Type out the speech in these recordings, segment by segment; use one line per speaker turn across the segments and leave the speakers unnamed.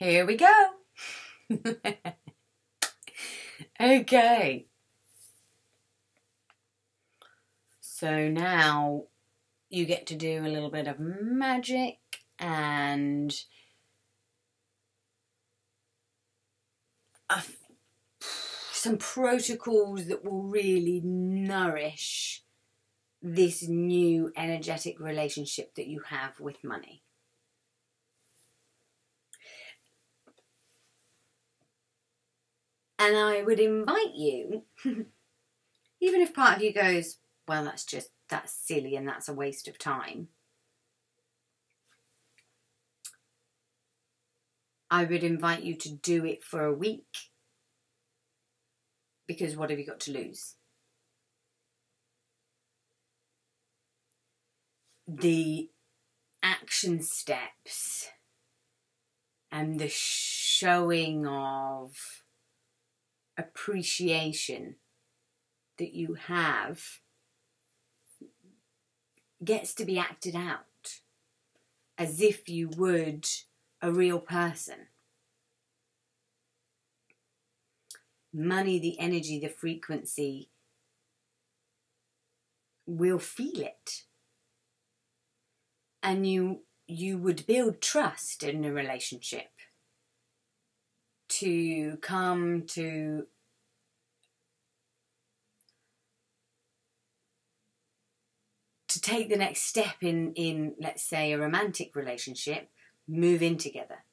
Here we go. Okay. So now you get to do a little bit of magic and some protocols that will really nourish this new energetic relationship that you have with money. And I would invite you, even if part of you goes, well, that's silly and that's a waste of time. I would invite you to do it for a week, because what have you got to lose? The action steps and the showing of appreciation that you have gets to be acted out as if you would a real person. Money, the energy, the frequency, will feel it. And you would build trust in a relationship to come to take the next step in, let's say, a romantic relationship, move in together.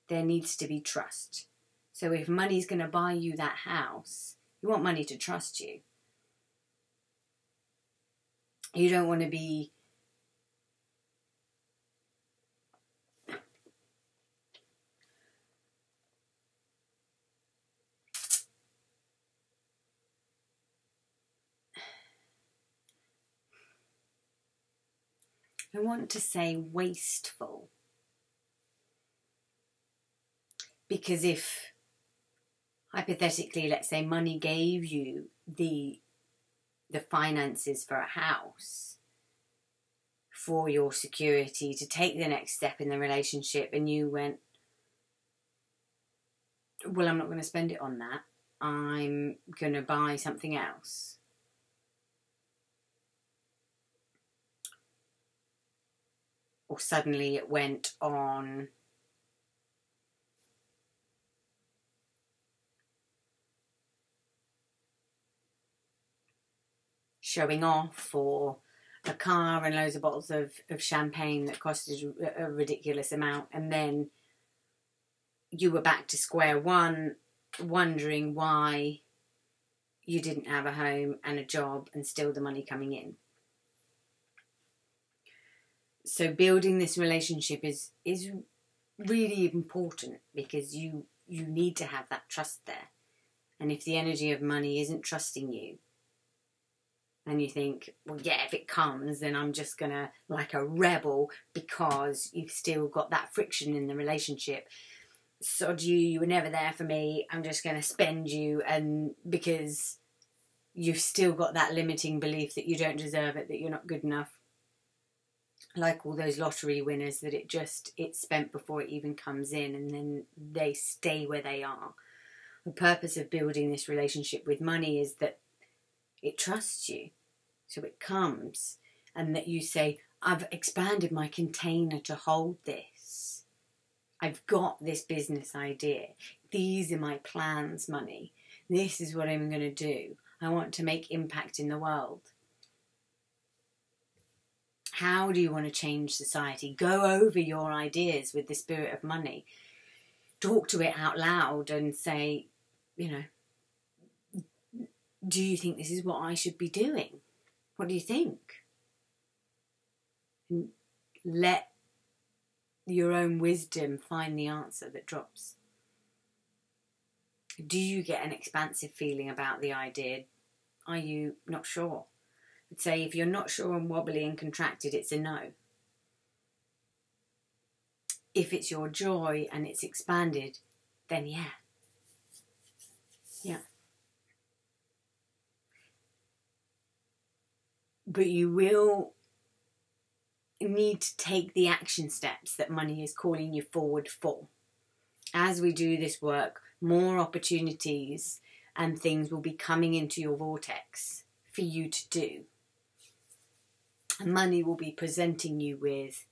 There needs to be trust. So if money's going to buy you that house, you want money to trust you. You don't want to be I want to say wasteful. Because if, hypothetically, let's say money gave you the finances for a house, for your security, to take the next step in the relationship, and you went, well, I'm not going to spend it on that. I'm going to buy something else. Or suddenly it went on showing off, or a car and loads of bottles of champagne that costed a ridiculous amount, and then you were back to square one, wondering why you didn't have a home and a job and still the money coming in. So building this relationship is really important, because you need to have that trust there. And if the energy of money isn't trusting you, and you think, well, yeah, if it comes, then I'm just going to, like a rebel, because you've still got that friction in the relationship. Sod you were never there for me, I'm just going to spend you, and because you've still got that limiting belief that you don't deserve it, that you're not good enough. Like all those lottery winners, that it's spent before it even comes in, and then they stay where they are. The purpose of building this relationship with money is that it trusts you. So it comes, and that you say, I've expanded my container to hold this. I've got this business idea. These are my plans, money. This is what I'm going to do. I want to make impact in the world. How do you want to change society? Go over your ideas with the spirit of money. Talk to it out loud and say, do you think this is what I should be doing? What do you think? And let your own wisdom find the answer that drops. Do you get an expansive feeling about the idea? Are you not sure? I'd say if you're not sure and wobbly and contracted, it's a no. If it's your joy and it's expanded, then yeah. Yeah. But you will need to take the action steps that money is calling you forward for. As we do this work, more opportunities and things will be coming into your vortex for you to do. And money will be presenting you with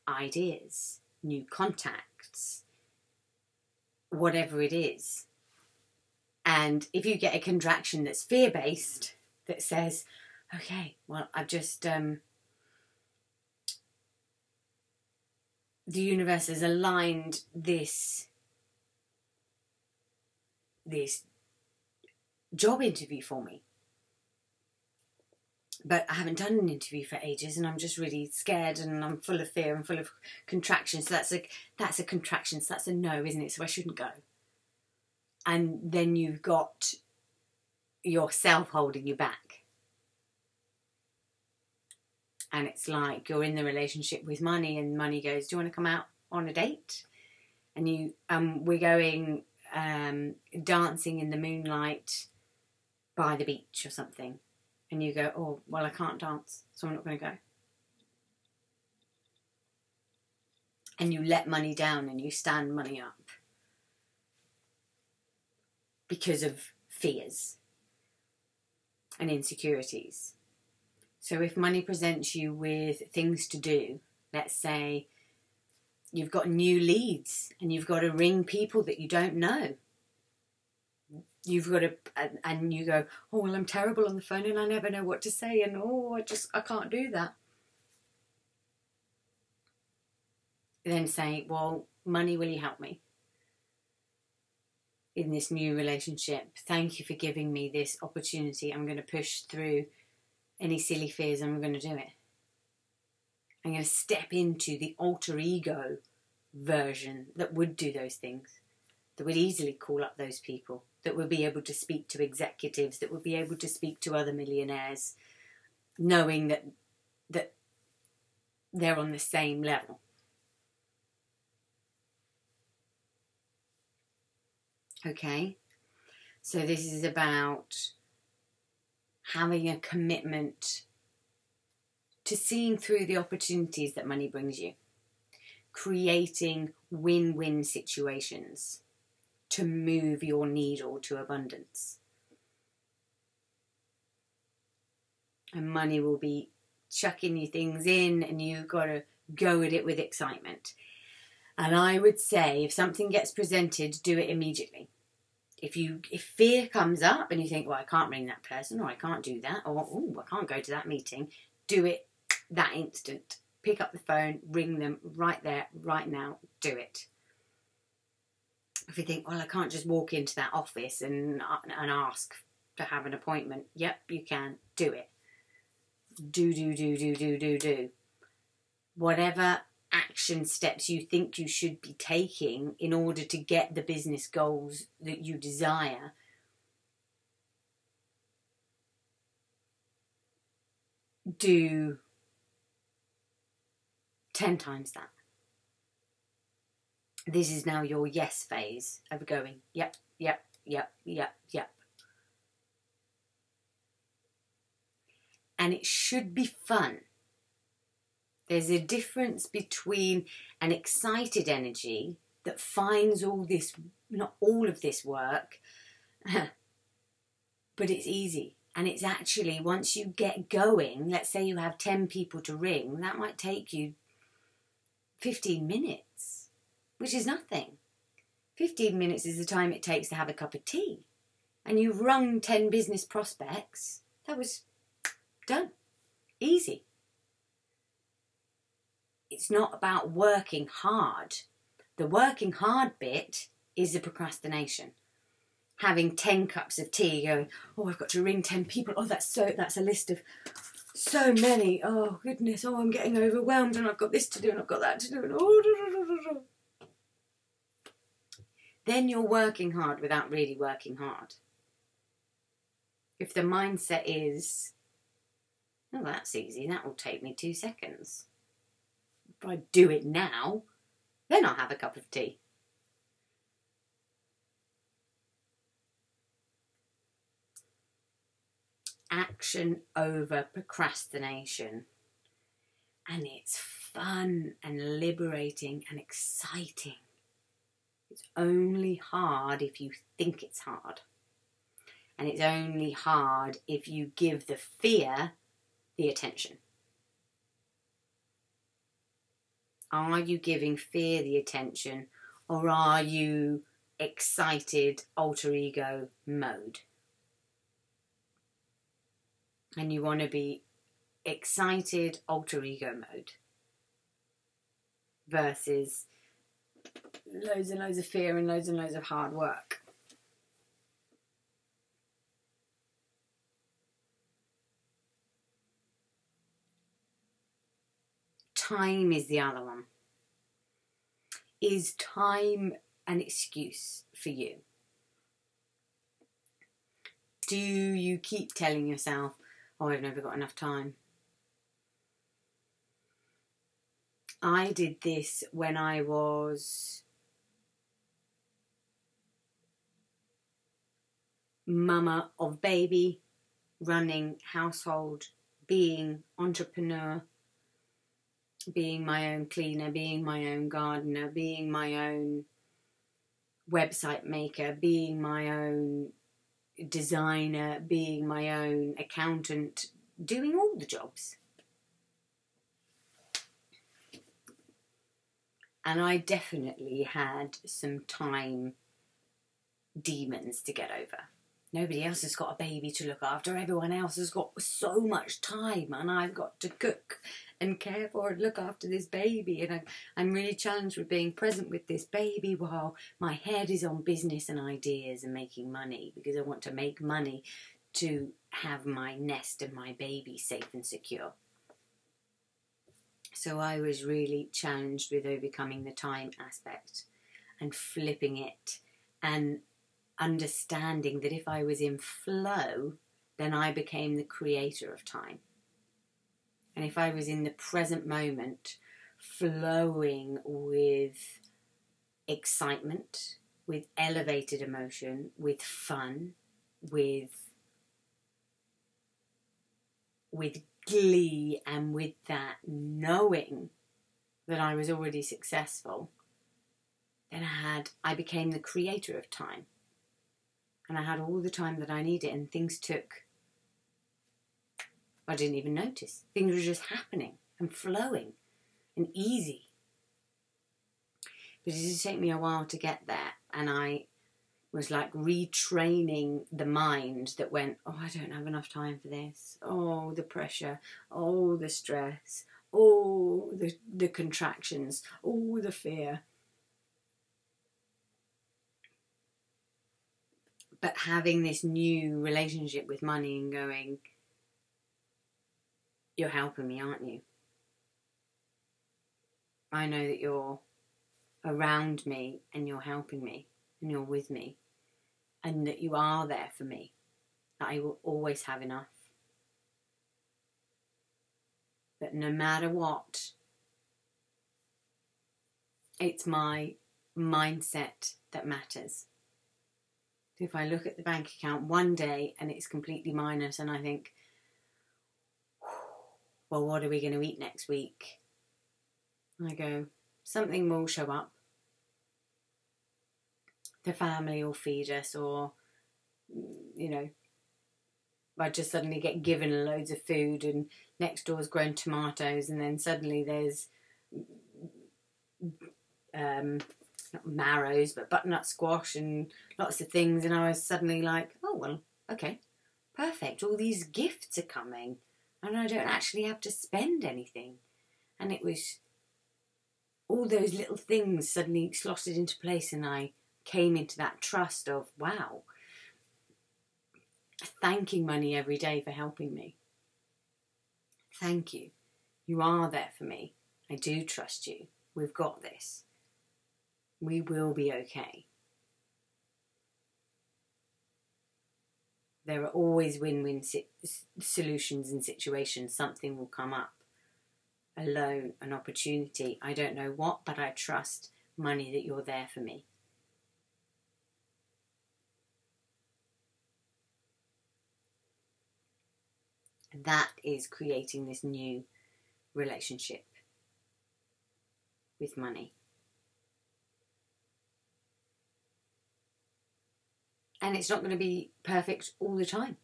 ideas, new contacts, whatever it is. And if you get a contraction that's fear-based, that says, okay, well, I've just, the universe has aligned this job interview for me, but I haven't done an interview for ages, and I'm just really scared, and I'm full of fear and full of contractions. So that's a contraction. So that's a no, isn't it? So I shouldn't go. And then you've got yourself holding you back, and it's like you're in the relationship with money, and money goes, "Do you want to come out on a date?" And you, we're going dancing in the moonlight by the beach or something, and you go, "Oh, well, I can't dance, so I'm not going to go." And you let money down and you stand money up because of fears and insecurities. So if money presents you with things to do, let's say you've got new leads and you've got to ring people that you don't know. You've got to, and you go, "Oh, well, I'm terrible on the phone and I never know what to say, and oh, I can't do that." Then say, "Well, money, will you help me in this new relationship? Thank you for giving me this opportunity. I'm going to push through any silly fears and I'm going to do it. I'm going to step into the alter ego version that would do those things, that would easily call up those people, that would be able to speak to executives, that would be able to speak to other millionaires, knowing that they're on the same level." Okay, so this is about having a commitment to seeing through the opportunities that money brings you, creating win-win situations to move your needle to abundance. And money will be chucking you things in, and you've got to go at it with excitement. And I would say, if something gets presented, do it immediately. If fear comes up and you think, "Well, I can't ring that person," or "I can't do that," or "Oh, I can't go to that meeting," do it that instant. Pick up the phone, ring them right there, right now, do it. If you think, "Well, I can't just walk into that office and ask to have an appointment," yep, you can. Do it. Do. Whatever action steps you think you should be taking in order to get the business goals that you desire, do 10 times that. This is now your yes phase of going, yep. And it should be fun. There's a difference between an excited energy that finds all this, not all of this work, but it's easy. And it's actually, once you get going, let's say you have 10 people to ring, that might take you 15 minutes, which is nothing. 15 minutes is the time it takes to have a cup of tea. And you've rung 10 business prospects. That was done. Easy. It's not about working hard. The working hard bit is the procrastination. Having 10 cups of tea going, "Oh, I've got to ring 10 people. Oh, that's a list of so many. Oh, goodness. Oh, I'm getting overwhelmed, and I've got this to do and I've got that to do. And Then you're working hard without really working hard. If the mindset is, "Oh, that's easy. That will take me 2 seconds. If I do it now, then I'll have a cup of tea." Action over procrastination. And it's fun and liberating and exciting. It's only hard if you think it's hard. And it's only hard if you give the fear the attention. Are you giving fear the attention, or are you excited alter ego mode? And you want to be excited alter ego mode versus loads and loads of fear and loads of hard work. Time is the other one. Is time an excuse for you? Do you keep telling yourself, oh, I've never got enough time? I did this when I was mama of baby, running household, being entrepreneur, being my own cleaner, being my own gardener, being my own website maker, being my own designer, being my own accountant, doing all the jobs. And I definitely had some time demons to get over. Nobody else has got a baby to look after. Everyone else has got so much time, and I've got to cook and care for and look after this baby. And I'm really challenged with being present with this baby while my head is on business and ideas and making money, because I want to make money to have my nest and my baby safe and secure. So I was really challenged with overcoming the time aspect and flipping it and understanding that if I was in flow, then I became the creator of time. And if I was in the present moment, flowing with excitement, with elevated emotion, with fun, with glee, and with that knowing that I was already successful, then I became the creator of time. And I had all the time that I needed, and things I didn't even notice. Things were just happening and flowing and easy. But it did take me a while to get there, and I was like retraining the mind that went, oh, I don't have enough time for this. Oh, the pressure. Oh, the stress. Oh, the contractions. Oh, the fear. But having this new relationship with money and going, you're helping me, aren't you? I know that you're around me and you're helping me and you're with me and that you are there for me, that I will always have enough. That no matter what, it's my mindset that matters. If I look at the bank account one day and it's completely minus and I think, well, what are we going to eat next week? I go, something will show up. The family will feed us, or, you know, I just suddenly get given loads of food and next door's grown tomatoes, and then suddenly there's not marrows, but butternut squash and lots of things, and I was suddenly like, oh, well, okay, perfect. All these gifts are coming, and I don't actually have to spend anything. And it was all those little things suddenly slotted into place, and I came into that trust of, wow, thanking money every day for helping me. Thank you. You are there for me. I do trust you. We've got this. We will be okay. There are always win-win solutions and situations. Something will come up. A loan, an opportunity. I don't know what, but I trust money that you're there for me. That is creating this new relationship with money. And it's not going to be perfect all the time.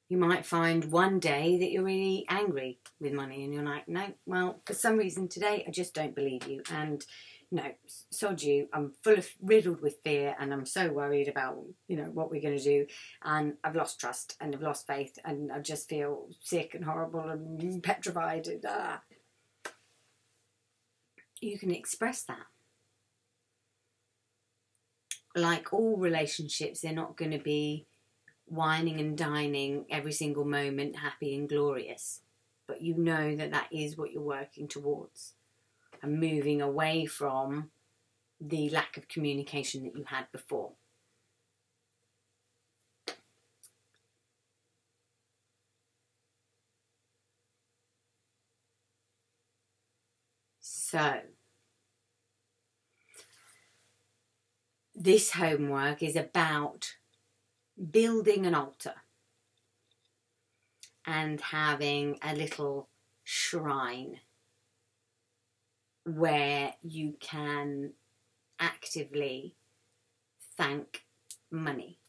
You might find one day that you're really angry with money and you're like, no, well, for some reason today I just don't believe you. And no, sod you, I'm riddled with fear and I'm so worried about, what we're going to do. And I've lost trust and I've lost faith and I just feel sick and horrible and petrified. You can express that. Like all relationships, they're not going to be whining and dining every single moment, happy and glorious. But you know that that is what you're working towards. And moving away from the lack of communication that you had before. So, this homework is about building an altar and having a little shrine where you can actively thank money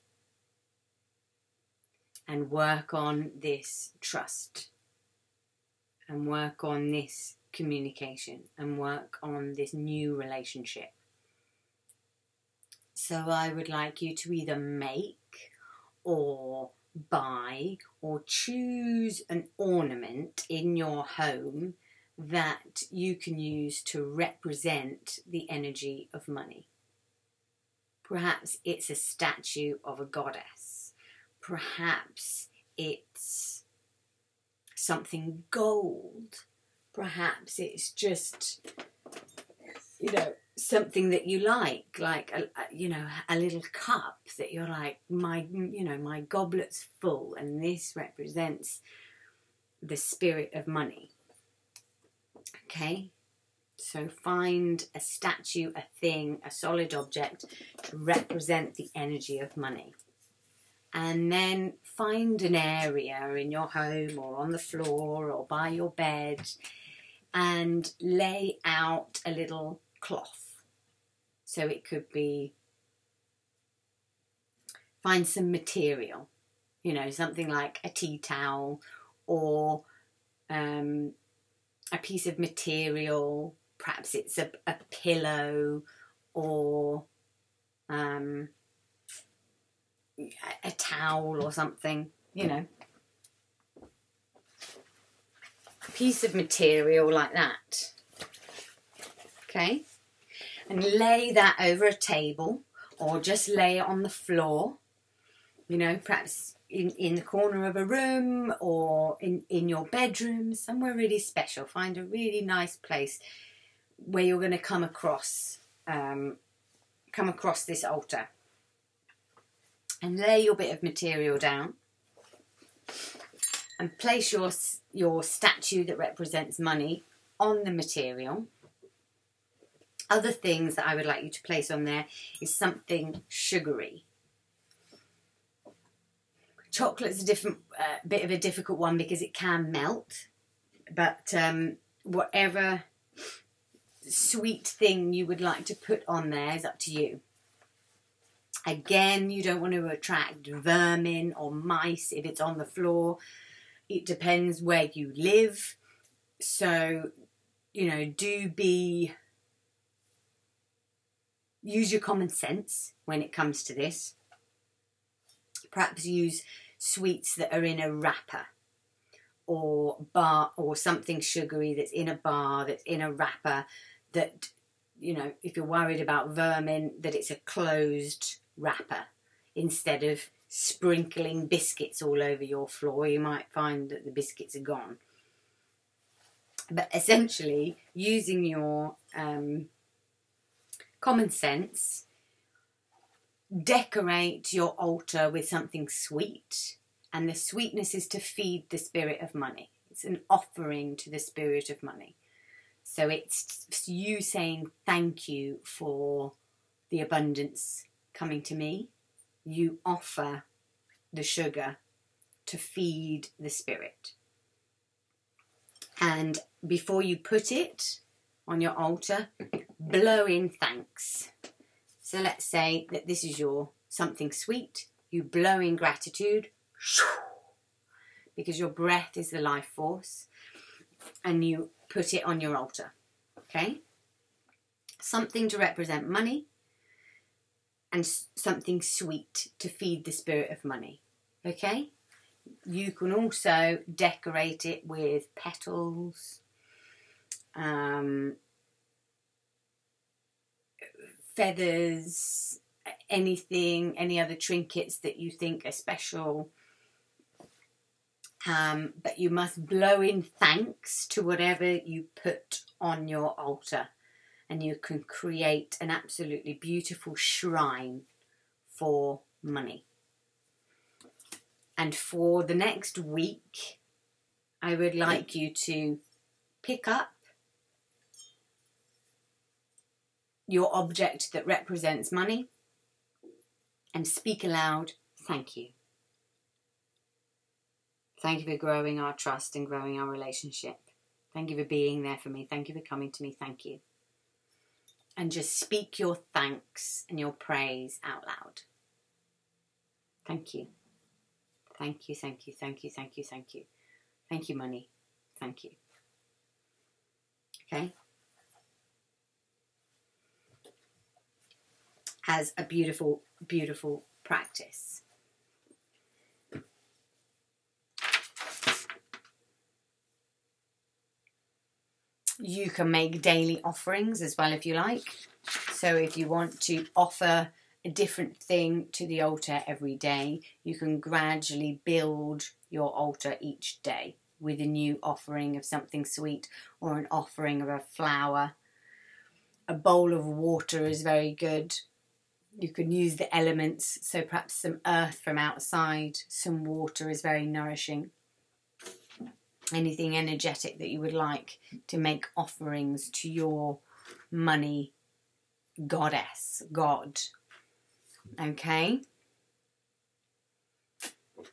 and work on this trust and work on this communication and work on this new relationship. So I would like you to either make or buy or choose an ornament in your home that you can use to represent the energy of money. Perhaps it's a statue of a goddess. Perhaps it's something gold. Perhaps it's just, something that you like a little cup that you're like, my goblet's full and this represents the spirit of money. Okay, so find a statue, a thing, a solid object to represent the energy of money. And then find an area in your home or on the floor or by your bed and lay out a little cloth. So it could be, find some material, something like a tea towel or a piece of material, perhaps it's a pillow or a towel or something, a piece of material like that. Okay, and lay that over a table or just lay it on the floor, perhaps in the corner of a room or in your bedroom, somewhere really special. Find a really nice place where you're going to come across this altar. And lay your bit of material down and place your statue that represents money on the material. Other things that I would like you to place on there is something sugary. Chocolate's a different bit of a difficult one because it can melt, but whatever sweet thing you would like to put on there is up to you. Again, you don't want to attract vermin or mice if it's on the floor. It depends where you live. So, use your common sense when it comes to this. Perhaps use sweets that are in a wrapper or bar or something sugary that's in a bar, that's in a wrapper, that, if you're worried about vermin, that it's a closed wrapper. Instead of sprinkling biscuits all over your floor, you might find that the biscuits are gone. But essentially, using your common sense, decorate your altar with something sweet, and the sweetness is to feed the spirit of money. It's an offering to the spirit of money. So it's you saying thank you for the abundance coming to me. You offer the sugar to feed the spirit. And before you put it on your altar, blow in thanks. So let's say that this is your something sweet, you blow in gratitude, because your breath is the life force, and you put it on your altar. Okay? Something to represent money, and something sweet to feed the spirit of money. Okay? You can also decorate it with petals, feathers, anything, any other trinkets that you think are special. But you must blow in thanks to whatever you put on your altar, and you can create an absolutely beautiful shrine for money. And for the next week, I would like you to pick up your object that represents money and speak aloud, thank you. Thank you for growing our trust and growing our relationship. Thank you for being there for me. Thank you for coming to me. Thank you. And just speak your thanks and your praise out loud. Thank you. Thank you, thank you, thank you, thank you, thank you. Thank you, money. Thank you. Okay? As a beautiful, beautiful practice. You can make daily offerings as well if you like. So if you want to offer a different thing to the altar every day, you can gradually build your altar each day with a new offering of something sweet or an offering of a flower. A bowl of water is very good. You can use the elements, so perhaps some earth from outside, some water is very nourishing. Anything energetic that you would like to make offerings to your money goddess, God. Okay?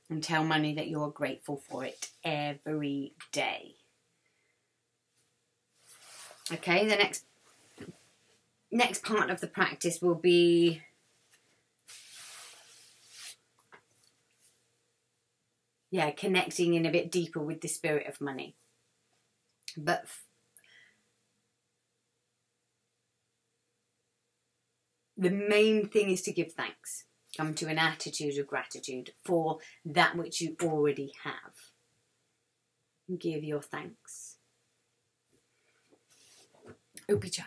And tell money that you're grateful for it every day. Okay, the next part of the practice will be connecting in a bit deeper with the spirit of money. But the main thing is to give thanks. Come to an attitude of gratitude for that which you already have. Give your thanks. Upachai.